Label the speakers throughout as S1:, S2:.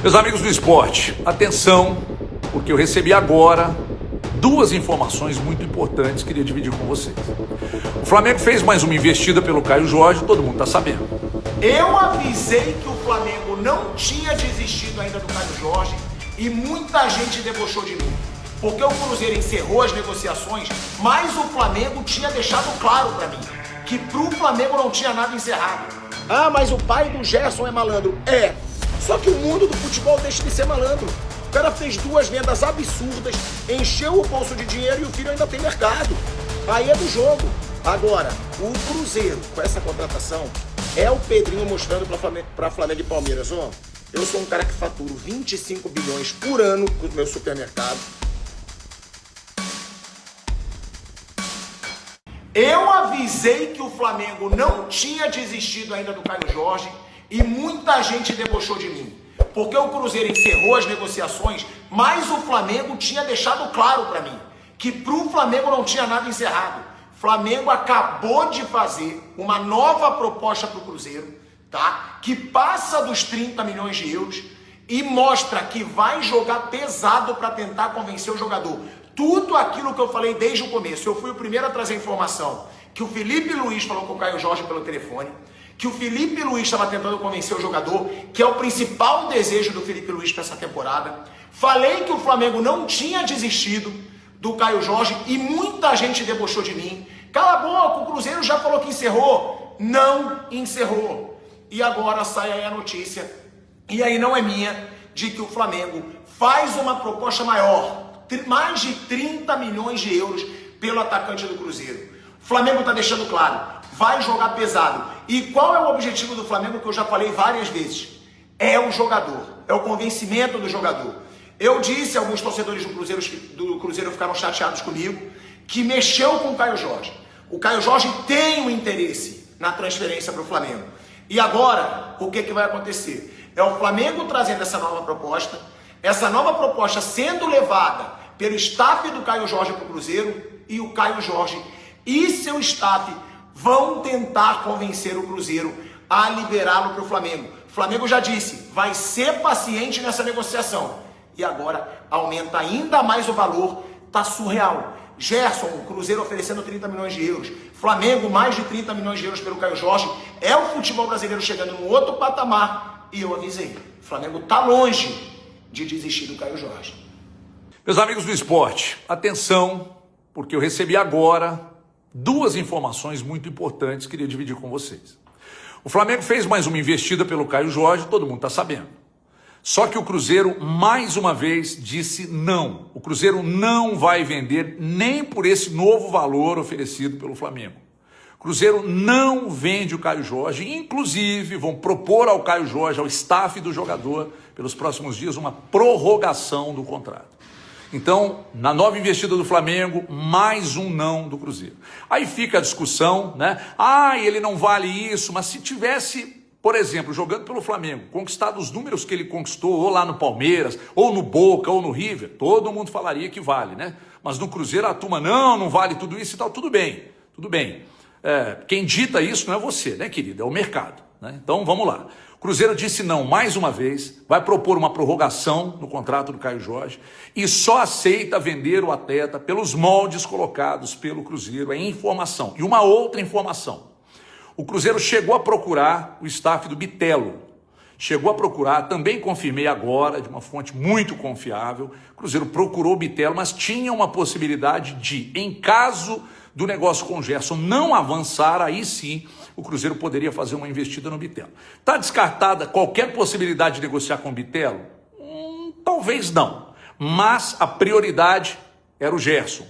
S1: Meus amigos do esporte, atenção, porque eu recebi agora duas informações muito importantes que queria dividir com vocês. O Flamengo fez mais uma investida pelo Caio Jorge, todo mundo está sabendo.
S2: Eu avisei que o Flamengo não tinha desistido ainda do Caio Jorge e muita gente debochou de mim. Porque o Cruzeiro encerrou as negociações, mas o Flamengo tinha deixado claro para mim que pro Flamengo não tinha nada encerrado. Ah, mas o pai do Gerson é malandro. É, só que o mundo do futebol deixa de ser malandro. O cara fez duas vendas absurdas, encheu o bolso de dinheiro e o filho ainda tem mercado. Aí é do jogo. Agora, o Cruzeiro, com essa contratação, é o Pedrinho mostrando para Flamengo e Palmeiras, ó, eu sou um cara que faturo 25 bilhões por ano no meu supermercado. Eu avisei que o Flamengo não tinha desistido ainda do Caio Jorge e muita gente debochou de mim. Porque o Cruzeiro encerrou as negociações, mas o Flamengo tinha deixado claro para mim que pro Flamengo não tinha nada encerrado. Flamengo acabou de fazer uma nova proposta pro Cruzeiro, tá? Que passa dos 30 milhões de euros e mostra que vai jogar pesado para tentar convencer o jogador. Tudo aquilo que eu falei desde o começo. Eu fui o primeiro a trazer informação que o Felipe Luiz falou com o Caio Jorge pelo telefone, que o Felipe Luiz estava tentando convencer o jogador, que é o principal desejo do Felipe Luiz para essa temporada. Falei que o Flamengo não tinha desistido do Caio Jorge e muita gente debochou de mim. Cala a boca, o Cruzeiro já falou que encerrou. Não encerrou. E agora sai aí a notícia, e aí não é minha, de que o Flamengo faz uma proposta maior, mais de 30 milhões de euros pelo atacante do Cruzeiro. O Flamengo está deixando claro, vai jogar pesado. E qual é o objetivo do Flamengo, que eu já falei várias vezes? É o jogador, é o convencimento do jogador. Eu disse a alguns torcedores do Cruzeiro ficaram chateados comigo, que mexeu com o Caio Jorge. O Caio Jorge tem um interesse na transferência para o Flamengo. E agora, o que vai acontecer? É o Flamengo trazendo essa nova proposta sendo levada pelo staff do Caio Jorge para o Cruzeiro, e o Caio Jorge e seu staff vão tentar convencer o Cruzeiro a liberá-lo para o Flamengo. O Flamengo já disse, vai ser paciente nessa negociação. E agora aumenta ainda mais o valor, tá surreal. Gerson, o Cruzeiro oferecendo 30 milhões de euros. Flamengo, mais de 30 milhões de euros pelo Caio Jorge. É o futebol brasileiro chegando num outro patamar. E eu avisei, o Flamengo tá longe de desistir do Caio Jorge.
S1: Meus amigos do esporte, atenção, porque eu recebi agora duas informações muito importantes que queria dividir com vocês. O Flamengo fez mais uma investida pelo Caio Jorge, todo mundo está sabendo. Só que o Cruzeiro, mais uma vez, disse não. O Cruzeiro não vai vender nem por esse novo valor oferecido pelo Flamengo. O Cruzeiro não vende o Caio Jorge, inclusive vão propor ao Caio Jorge, ao staff do jogador, pelos próximos dias, uma prorrogação do contrato. Então, na nova investida do Flamengo, mais um não do Cruzeiro. Aí fica a discussão, né? Ah, ele não vale isso, mas se tivesse, por exemplo, jogando pelo Flamengo, conquistado os números que ele conquistou, ou lá no Palmeiras, ou no Boca, ou no River, todo mundo falaria que vale, né? Mas no Cruzeiro a turma, não vale tudo isso e tal, tudo bem, tudo bem. Quem dita isso não é você, né, querido? É o mercado, né? Então, vamos lá. O Cruzeiro disse não mais uma vez, vai propor uma prorrogação no contrato do Caio Jorge e só aceita vender o atleta pelos moldes colocados pelo Cruzeiro. É informação. E uma outra informação. O Cruzeiro chegou a procurar o staff do Bitelo. Chegou a procurar, também confirmei agora, de uma fonte muito confiável. O Cruzeiro procurou o Bitelo, mas tinha uma possibilidade de, em caso do negócio com o Gerson não avançar, aí sim o Cruzeiro poderia fazer uma investida no Bitelo. Está descartada qualquer possibilidade de negociar com o Bitelo? Talvez não, mas a prioridade era o Gerson.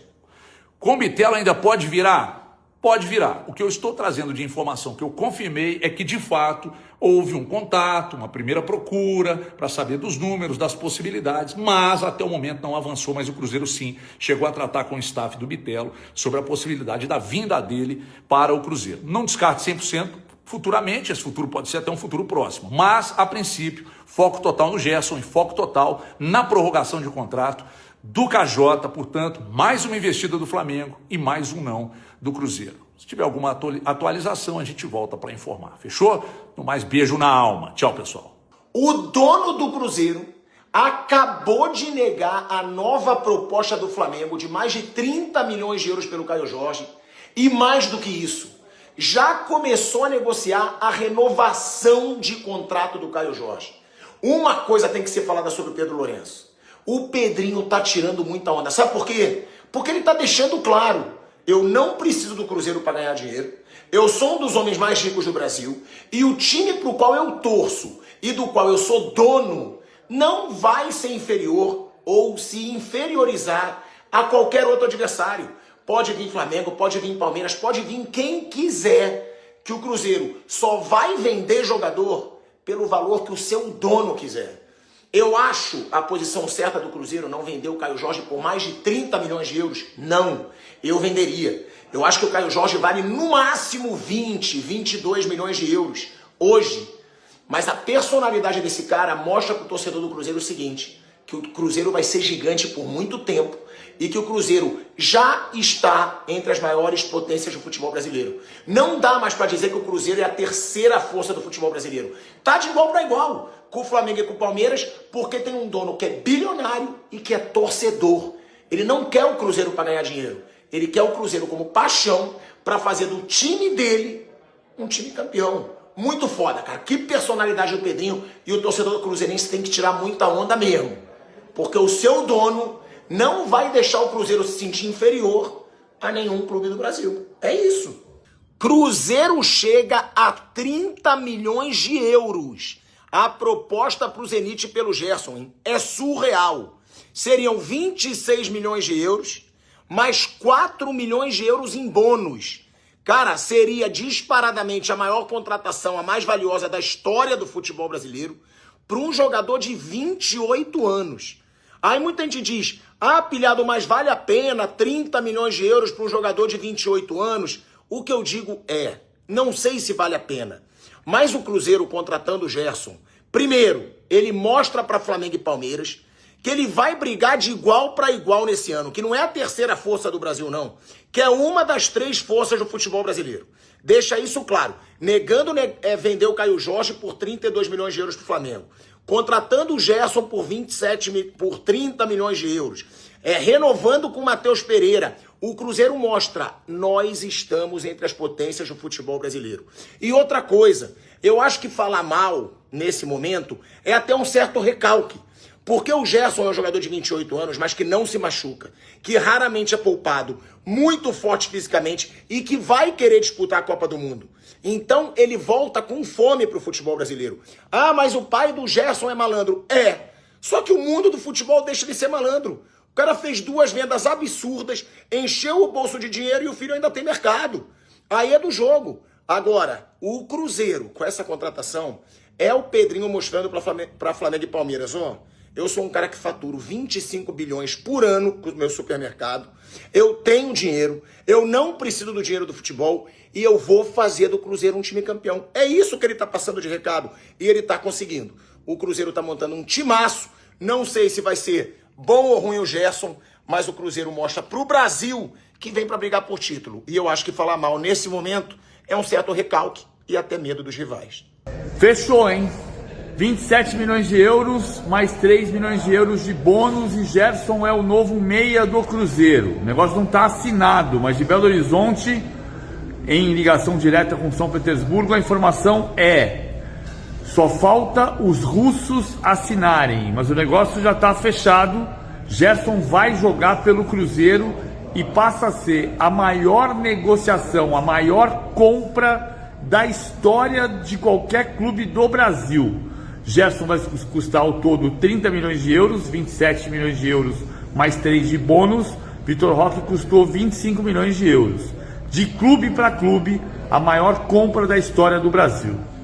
S1: Com o Bitelo ainda pode virar? Pode virar. O que eu estou trazendo de informação que eu confirmei é que, de fato, houve um contato, uma primeira procura para saber dos números, das possibilidades, mas até o momento não avançou, mas o Cruzeiro sim chegou a tratar com o staff do Bitelo sobre a possibilidade da vinda dele para o Cruzeiro. Não descarte 100%, futuramente, esse futuro pode ser até um futuro próximo, mas, a princípio, foco total no Gerson e foco total na prorrogação de contrato do KJ, portanto, mais uma investida do Flamengo e mais um não do Cruzeiro. Se tiver alguma atualização, a gente volta para informar. Fechou? No mais, beijo na alma. Tchau, pessoal.
S2: O dono do Cruzeiro acabou de negar a nova proposta do Flamengo de mais de 30 milhões de euros pelo Caio Jorge. E mais do que isso, já começou a negociar a renovação de contrato do Caio Jorge. Uma coisa tem que ser falada sobre o Pedro Lourenço. O Pedrinho tá tirando muita onda. Sabe por quê? Porque ele tá deixando claro: eu não preciso do Cruzeiro para ganhar dinheiro. Eu sou um dos homens mais ricos do Brasil. E o time pro qual eu torço e do qual eu sou dono não vai ser inferior ou se inferiorizar a qualquer outro adversário. Pode vir Flamengo, pode vir Palmeiras, pode vir quem quiser, que o Cruzeiro só vai vender jogador pelo valor que o seu dono quiser. Eu acho a posição certa do Cruzeiro não vender o Caio Jorge por mais de 30 milhões de euros. Não, eu venderia. Eu acho que o Caio Jorge vale no máximo 20, 22 milhões de euros hoje. Mas a personalidade desse cara mostra para o torcedor do Cruzeiro o seguinte: que o Cruzeiro vai ser gigante por muito tempo e que o Cruzeiro já está entre as maiores potências do futebol brasileiro. Não dá mais para dizer que o Cruzeiro é a terceira força do futebol brasileiro. Tá de igual para igual com o Flamengo e com o Palmeiras, porque tem um dono que é bilionário e que é torcedor. Ele não quer o Cruzeiro para ganhar dinheiro. Ele quer o Cruzeiro como paixão para fazer do time dele um time campeão. Muito foda, cara. Que personalidade do Pedrinho, e o torcedor do Cruzeirense tem que tirar muita onda mesmo. Porque o seu dono não vai deixar o Cruzeiro se sentir inferior a nenhum clube do Brasil. É isso. Cruzeiro chega a 30 milhões de euros. A proposta para o Zenit pelo Gerson, hein? É surreal. Seriam 26 milhões de euros, mais 4 milhões de euros em bônus. Cara, seria disparadamente a maior contratação, a mais valiosa da história do futebol brasileiro, para um jogador de 28 anos. Aí muita gente diz: ah, pilhado, mas vale a pena 30 milhões de euros para um jogador de 28 anos? O que eu digo é, não sei se vale a pena. Mas o Cruzeiro contratando o Gerson, primeiro, ele mostra para Flamengo e Palmeiras que ele vai brigar de igual para igual nesse ano, que não é a terceira força do Brasil, não, que é uma das 3 forças do futebol brasileiro. Deixa isso claro. Negando vender o Caio Jorge por 32 milhões de euros para o Flamengo. Contratando o Gerson por 30 milhões de euros. Renovando com o Matheus Pereira. O Cruzeiro mostra: nós estamos entre as potências do futebol brasileiro. E outra coisa, eu acho que falar mal nesse momento é até um certo recalque. Porque o Gerson é um jogador de 28 anos, mas que não se machuca, que raramente é poupado, muito forte fisicamente e que vai querer disputar a Copa do Mundo. Então ele volta com fome pro futebol brasileiro. Ah, mas o pai do Gerson é malandro. É, só que o mundo do futebol deixa ele ser malandro. O cara fez 2 vendas absurdas, encheu o bolso de dinheiro e o filho ainda tem mercado. Aí é do jogo. Agora, o Cruzeiro, com essa contratação, é o Pedrinho mostrando para Flamengo e Palmeiras: ó, eu sou um cara que faturo 25 bilhões por ano com o meu supermercado. Eu tenho dinheiro, eu não preciso do dinheiro do futebol e eu vou fazer do Cruzeiro um time campeão. É isso que ele tá passando de recado e ele tá conseguindo. O Cruzeiro tá montando um timaço. Não sei se vai ser bom ou ruim o Gerson, mas o Cruzeiro mostra pro Brasil que vem para brigar por título. E eu acho que falar mal nesse momento é um certo recalque e até medo dos rivais.
S3: Fechou, hein? 27 milhões de euros, mais 3 milhões de euros de bônus, e Gerson é o novo meia do Cruzeiro. O negócio não está assinado, mas de Belo Horizonte, em ligação direta com São Petersburgo, a informação é: só falta os russos assinarem, mas o negócio já está fechado. Gerson vai jogar pelo Cruzeiro e passa a ser a maior negociação, a maior compra da história de qualquer clube do Brasil. Gerson vai custar ao todo 30 milhões de euros, 27 milhões de euros mais 3 de bônus. Vitor Roque custou 25 milhões de euros. De clube para clube, a maior compra da história do Brasil.